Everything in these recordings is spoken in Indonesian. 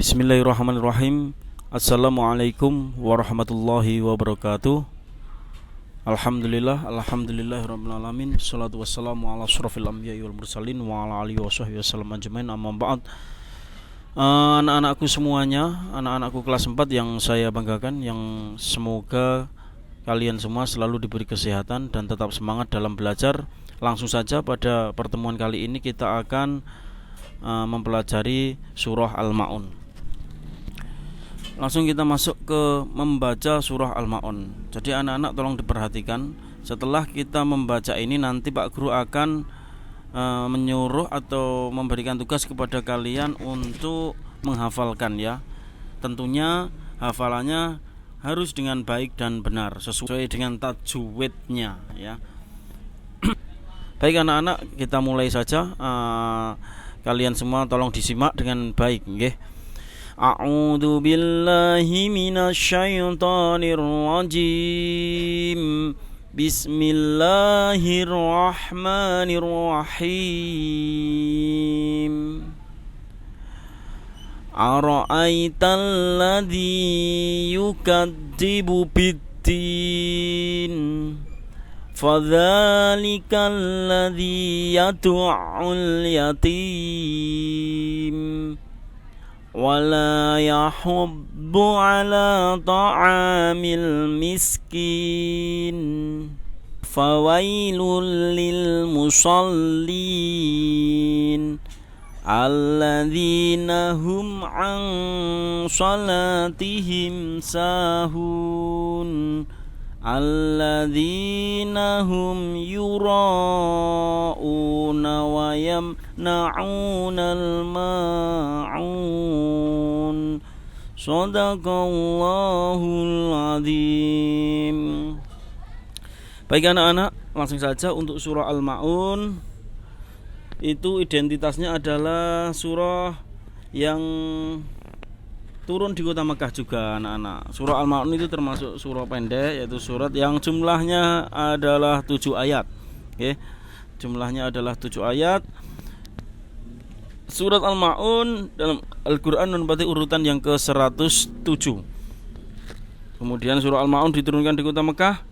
Bismillahirrahmanirrahim. Assalamualaikum warahmatullahi wabarakatuh. Alhamdulillahirabbil alamin. Shalatu wassalamu ala asyrofil anbiya'i wal mursalin wa ala alihi washabbihi wasallam ajmain. Amma ba'd. Anak-anakku semuanya, anak-anakku kelas 4 yang saya banggakan, yang semoga kalian semua selalu diberi kesehatan dan tetap semangat dalam belajar. Langsung saja pada pertemuan kali ini kita akan mempelajari surah Al-Ma'un. Langsung kita masuk ke membaca surah Al-Ma'un. Jadi anak-anak tolong diperhatikan. Setelah kita membaca ini, nanti Pak Guru akan menyuruh atau memberikan tugas kepada kalian untuk menghafalkan ya. Tentunya hafalannya harus dengan baik dan benar, sesuai dengan tajwidnya ya. Baik anak-anak, kita mulai saja. Kalian semua tolong disimak dengan baik nggih. A'udzu billahi minasyaitonir rajim. Bismillahirrahmanirrahim. Ara'aital ladzi yukadzibu biddin fadzalikal ladzi yad'ul yatim wala yahubbu ala ta'amil miskin fawailul lil musallin alladzina hum an salatihim sahun alladzina hum yura'una wa yamna'unal ma'un. Shadaqallahul azim. Baik anak-anak, langsung saja untuk surah Al-Ma'un. Itu identitasnya adalah surah yang turun di kota Mekah juga anak-anak. Surah Al-Ma'un itu termasuk surah pendek, yaitu surat yang jumlahnya adalah 7 ayat. Oke. Jumlahnya adalah 7 ayat. Surat Al-Ma'un dalam Al-Qur'an menempati urutan yang ke-107. Kemudian surah Al-Ma'un diturunkan di kota Mekah.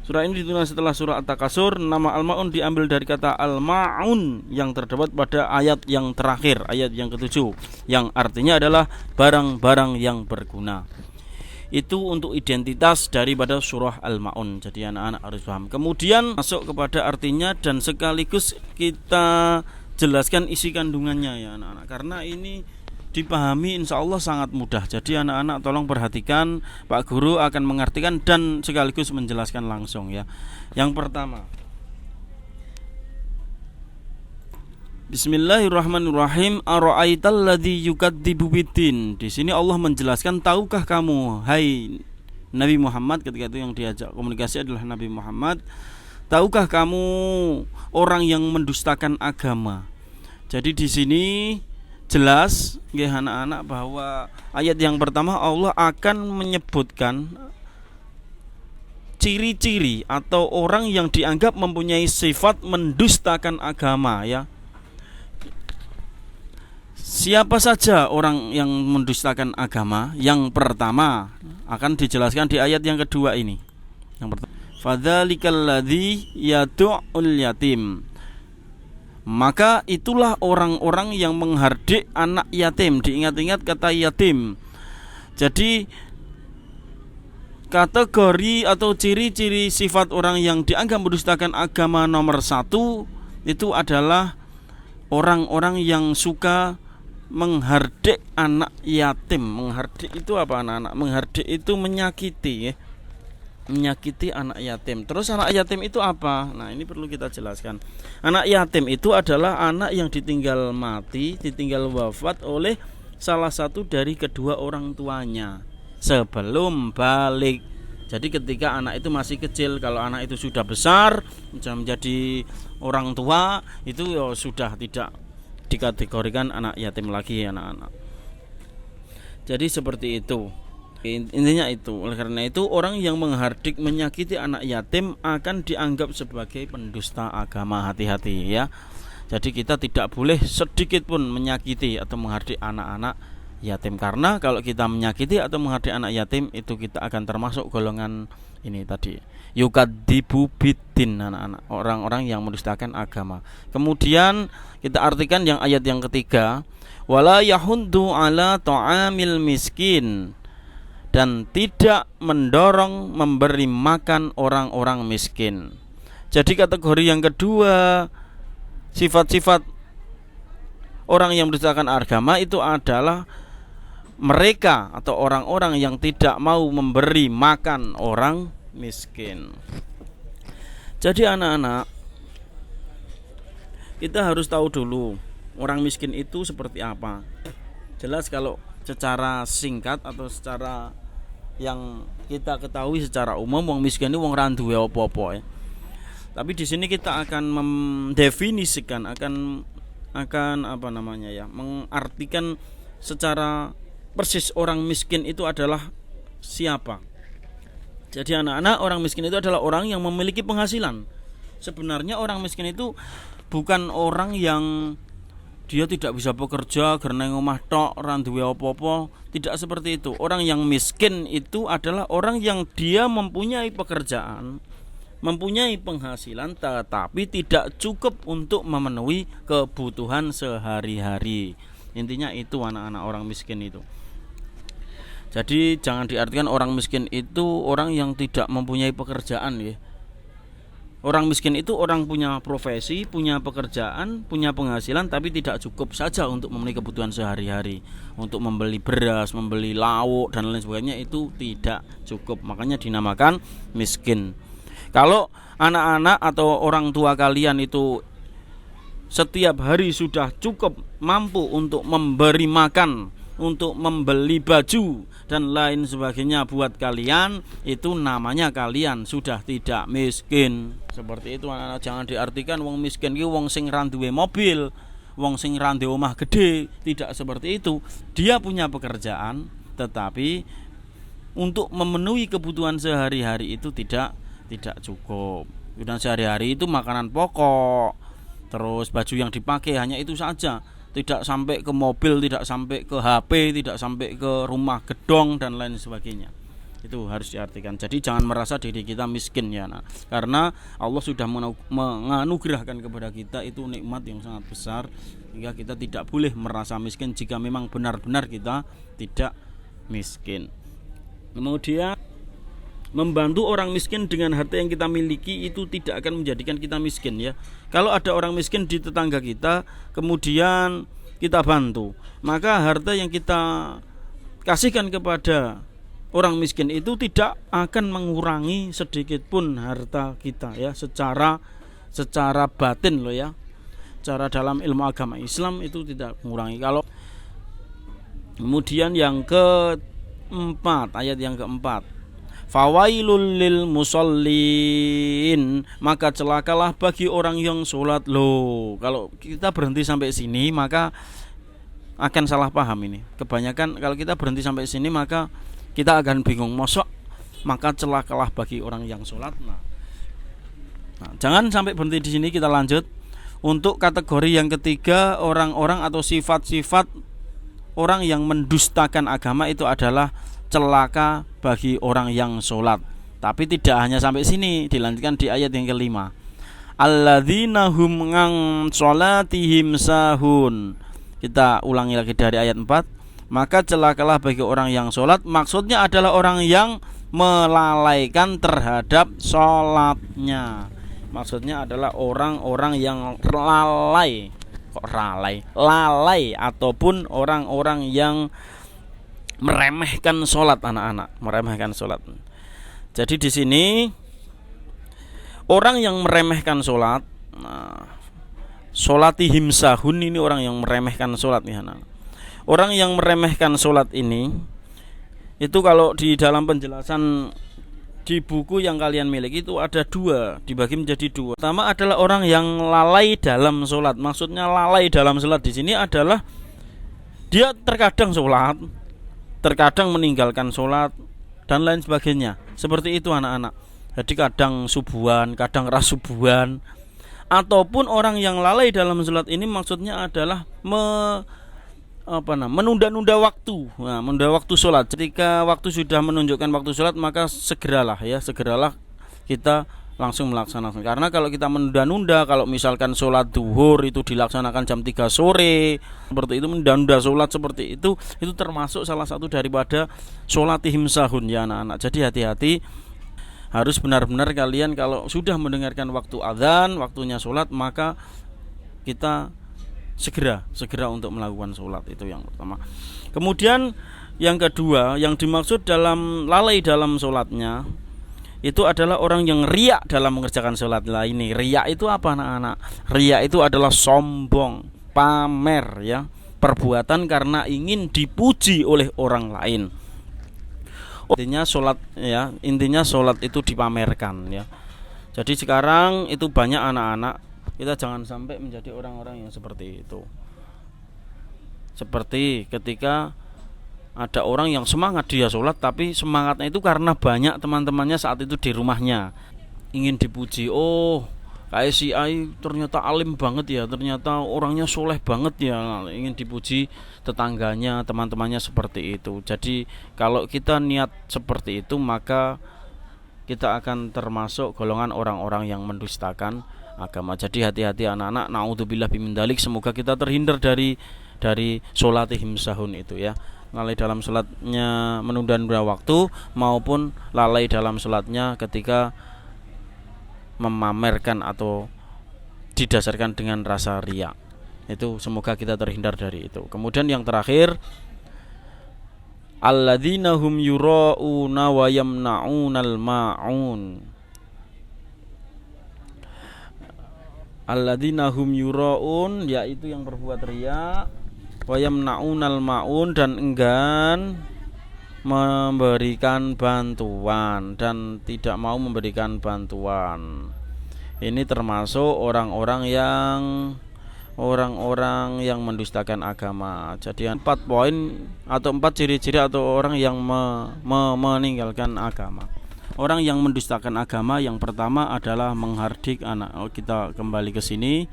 Surah ini diturunkan setelah surah At-Takasur. Nama Al-Ma'un diambil dari kata Al-Ma'un yang terdapat pada ayat yang terakhir, ayat yang ke-7, yang artinya adalah barang-barang yang berguna. Itu untuk identitas daripada surah Al-Ma'un. Jadi anak-anak harus paham. Kemudian masuk kepada artinya dan sekaligus kita jelaskan isi kandungannya ya anak-anak. Karena ini dipahami insya Allah sangat mudah. Jadi anak-anak tolong perhatikan, Pak Guru akan mengartikan dan sekaligus menjelaskan langsung ya. Yang pertama, Bismillahirrahmanirrahim. Ara'aital ladzi yukadzibu biddin. Di sini Allah menjelaskan, tahukah kamu hai Nabi Muhammad, ketika itu yang diajak komunikasi adalah Nabi Muhammad, tahukah kamu orang yang mendustakan agama? Jadi di sini jelas nggih anak-anak bahwa ayat yang pertama Allah akan menyebutkan ciri-ciri atau orang yang dianggap mempunyai sifat mendustakan agama ya. Siapa saja orang yang mendustakan agama? Yang pertama akan dijelaskan di ayat yang kedua ini. Yang pertama, fadzalikal ladzi yad'ul yatim. Maka itulah orang-orang yang menghardik anak yatim. Diingat-ingat kata yatim. Jadi kategori atau ciri-ciri sifat orang yang dianggap mendustakan agama nomor 1 itu adalah orang-orang yang suka menghardik anak yatim. Menghardik itu apa anak-anak? Menghardik itu menyakiti ya. Menyakiti anak yatim. Terus anak yatim itu apa? Nah ini perlu kita jelaskan. Anak yatim itu adalah anak yang ditinggal mati, ditinggal wafat oleh salah satu dari kedua orang tuanya sebelum balik. Jadi ketika anak itu masih kecil, kalau anak itu sudah besar menjadi orang tua, itu ya sudah tidak dikategorikan anak yatim lagi anak-anak. Jadi seperti itu. Intinya itu. Oleh karena itu orang yang menghardik menyakiti anak yatim akan dianggap sebagai pendusta agama. Hati-hati ya. Jadi kita tidak boleh sedikit pun menyakiti atau menghardik anak-anak yatim. Karena kalau kita menyakiti atau menghadapi anak yatim itu kita akan termasuk golongan ini tadi, yukadzibu biddin, anak-anak, orang-orang yang mendustakan agama. Kemudian kita artikan yang ayat yang ketiga, wala yahuddu ala ta'amil miskin, dan tidak mendorong memberi makan orang-orang miskin. Jadi kategori yang kedua, sifat-sifat orang yang mendustakan agama itu adalah mereka atau orang-orang yang tidak mau memberi makan orang miskin. Jadi anak-anak, kita harus tahu dulu orang miskin itu seperti apa. Jelas kalau secara singkat atau secara yang kita ketahui secara umum, wong miskin itu wong ra duwe apa-apa ya. Tapi di sini kita akan mendefinisikan, akan apa namanya ya, mengartikan secara persis orang miskin itu adalah siapa. Jadi anak-anak, orang miskin itu adalah orang yang memiliki penghasilan. Sebenarnya orang miskin itu bukan orang yang dia tidak bisa bekerja karena ngomah tok ora duwe apa-apa, tidak seperti itu. Orang yang miskin itu adalah orang yang dia mempunyai pekerjaan, mempunyai penghasilan, tetapi tidak cukup untuk memenuhi kebutuhan sehari-hari. Intinya itu anak-anak, orang miskin itu. Jadi jangan diartikan orang miskin itu orang yang tidak mempunyai pekerjaan ya. Orang miskin itu orang punya profesi, punya pekerjaan, punya penghasilan, tapi tidak cukup saja untuk memenuhi kebutuhan sehari-hari. Untuk membeli beras, membeli lauk dan lain sebagainya itu tidak cukup. Makanya dinamakan miskin. Kalau anak-anak atau orang tua kalian itu setiap hari sudah cukup mampu untuk memberi makan, untuk membeli baju dan lain sebagainya buat kalian, itu namanya kalian sudah tidak miskin. Seperti itu anak-anak, jangan diartikan wong miskin iki wong sing ra duwe mobil, wong sing ra duwe omah gede, tidak seperti itu. Dia punya pekerjaan tetapi untuk memenuhi kebutuhan sehari-hari itu tidak cukup. Kebutuhan sehari-hari itu makanan pokok, terus baju yang dipakai hanya itu saja. Tidak sampai ke mobil, tidak sampai ke HP, tidak sampai ke rumah gedong dan lain sebagainya. Itu harus diartikan. Jadi jangan merasa diri kita miskin ya nak. Karena Allah sudah menganugerahkan kepada kita itu nikmat yang sangat besar, sehingga kita tidak boleh merasa miskin jika memang benar-benar kita tidak miskin. Kemudian membantu orang miskin dengan harta yang kita miliki itu tidak akan menjadikan kita miskin ya. Kalau ada orang miskin di tetangga kita, kemudian kita bantu, maka harta yang kita kasihkan kepada orang miskin itu tidak akan mengurangi sedikit pun harta kita ya, secara batin loh ya. Cara dalam ilmu agama Islam itu tidak mengurangi. Kalau kemudian yang keempat, ayat yang keempat, fawailul lil musallin, maka celakalah bagi orang yang sholat. Loh, kalau kita berhenti sampai sini maka akan salah paham ini. Kebanyakan kalau kita berhenti sampai sini maka kita akan bingung, mosok maka celakalah bagi orang yang sholat. Nah, jangan sampai berhenti di sini, kita lanjut. Untuk kategori yang ketiga, orang-orang atau sifat-sifat orang yang mendustakan agama itu adalah celaka bagi orang yang sholat. Tapi tidak hanya sampai sini, dilanjutkan di ayat yang kelima, alladzina hum ngang sholatihim sahun. Kita ulangi lagi dari ayat 4, maka celakalah bagi orang yang sholat. Maksudnya adalah orang yang melalaikan terhadap sholatnya. Maksudnya adalah orang-orang yang lalai. Kok lalai ataupun orang-orang yang meremehkan sholat anak-anak, meremehkan sholat. Jadi di sini orang yang meremehkan sholat, sholatihim sahun, ini orang yang meremehkan sholat nih anak. Orang yang meremehkan sholat ini, itu kalau di dalam penjelasan di buku yang kalian miliki itu ada dua, dibagi menjadi dua. Pertama adalah orang yang lalai dalam sholat. Maksudnya lalai dalam sholat di sini adalah dia terkadang sholat, terkadang meninggalkan sholat dan lain sebagainya. Seperti itu anak-anak. Jadi kadang subuhan, kadang rasubuhan. Ataupun orang yang lalai dalam sholat ini maksudnya adalah menunda-nunda waktu. Nah, menunda waktu sholat. Ketika waktu sudah menunjukkan waktu sholat, maka segeralah kita langsung melaksanakan. Karena kalau kita menunda-nunda, kalau misalkan sholat duhur itu dilaksanakan jam 3 sore, seperti itu, menunda-nunda sholat seperti itu termasuk salah satu daripada sholatihim sahun ya anak-anak. Jadi hati-hati, harus benar-benar kalian kalau sudah mendengarkan waktu azan, waktunya sholat, maka kita segera untuk melakukan sholat. Itu yang pertama. Kemudian yang kedua, yang dimaksud dalam lalai dalam sholatnya itu adalah orang yang riak dalam mengerjakan sholat. Lah ini riak itu apa anak-anak? Riak itu adalah sombong, pamer ya, perbuatan karena ingin dipuji oleh orang lain. Intinya sholat itu dipamerkan ya. Jadi sekarang itu banyak anak-anak, kita jangan sampai menjadi orang-orang yang seperti itu. Seperti ketika ada orang yang semangat dia sholat, tapi semangatnya itu karena banyak teman-temannya saat itu di rumahnya, ingin dipuji. Oh, kayak si Ai ternyata alim banget ya, ternyata orangnya soleh banget ya, ingin dipuji tetangganya, teman-temannya seperti itu. Jadi kalau kita niat seperti itu, maka kita akan termasuk golongan orang-orang yang mendustakan agama. Jadi hati-hati anak-anak, naudzubillah min dzalik, semoga kita terhindar dari sholatihim sahun itu ya. Lalai dalam sholatnya menunda-nunda waktu, maupun lalai dalam sholatnya ketika memamerkan atau didasarkan dengan rasa riya. Itu semoga kita terhindar dari itu. Kemudian yang terakhir, alladzina hum yura'una wa yamna'unal ma'un. Alladzina hum yura'un, yaitu yang berbuat riya, wa yamna'unal ma'un, dan enggan memberikan bantuan dan tidak mau memberikan bantuan. Ini termasuk orang-orang yang mendustakan agama. Jadi 4 poin atau 4 ciri-ciri atau orang yang meninggalkan agama. Orang yang mendustakan agama yang pertama adalah menghardik anak. Kita kembali ke sini.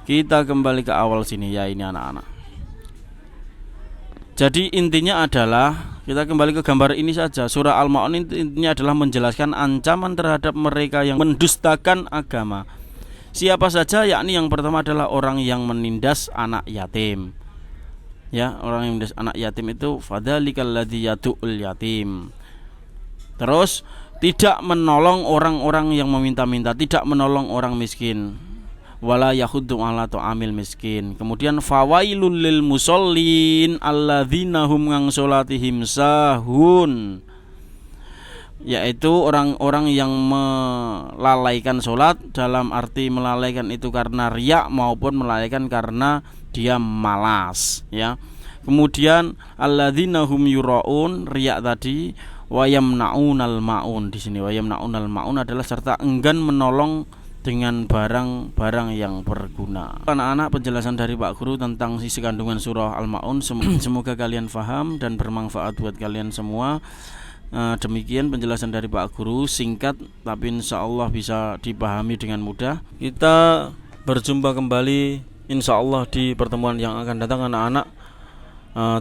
Kita kembali ke awal sini ya, ini anak-anak. Jadi intinya adalah, kita kembali ke gambar ini saja. Surah Al-Ma'un intinya adalah menjelaskan ancaman terhadap mereka yang mendustakan agama. Siapa saja? Yakni yang pertama adalah orang yang menindas anak yatim. Ya, orang yang menindas anak yatim itu fadzalikal ladzi yadu'ul yatim. Terus tidak menolong orang-orang yang meminta-minta, tidak menolong orang miskin. Wala yahuddu ala ta'amil miskin. Kemudian fawailul lil musallin alladzina hum an sholatihim sahun, yaitu orang-orang yang melalaikan sholat, dalam arti melalaikan itu karena riya maupun melalaikan karena dia malas ya. Kemudian alladzina hum yuraun, riya tadi, wa yamna'unal ma'un. Di sini wa yamna'unal ma'un adalah serta enggan menolong dengan barang-barang yang berguna. Anak-anak, penjelasan dari Pak Guru tentang sisi kandungan surah Al-Ma'un semoga kalian paham dan bermanfaat buat kalian semua. Demikian penjelasan dari Pak Guru, singkat tapi insya Allah bisa dipahami dengan mudah. Kita berjumpa kembali insya Allah di pertemuan yang akan datang anak-anak.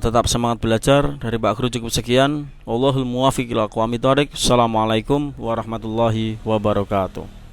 Tetap semangat belajar. Dari Pak Guru cukup sekian. Wallahul muwaffiq ila aqwamit thoriq. Assalamualaikum warahmatullahi wabarakatuh.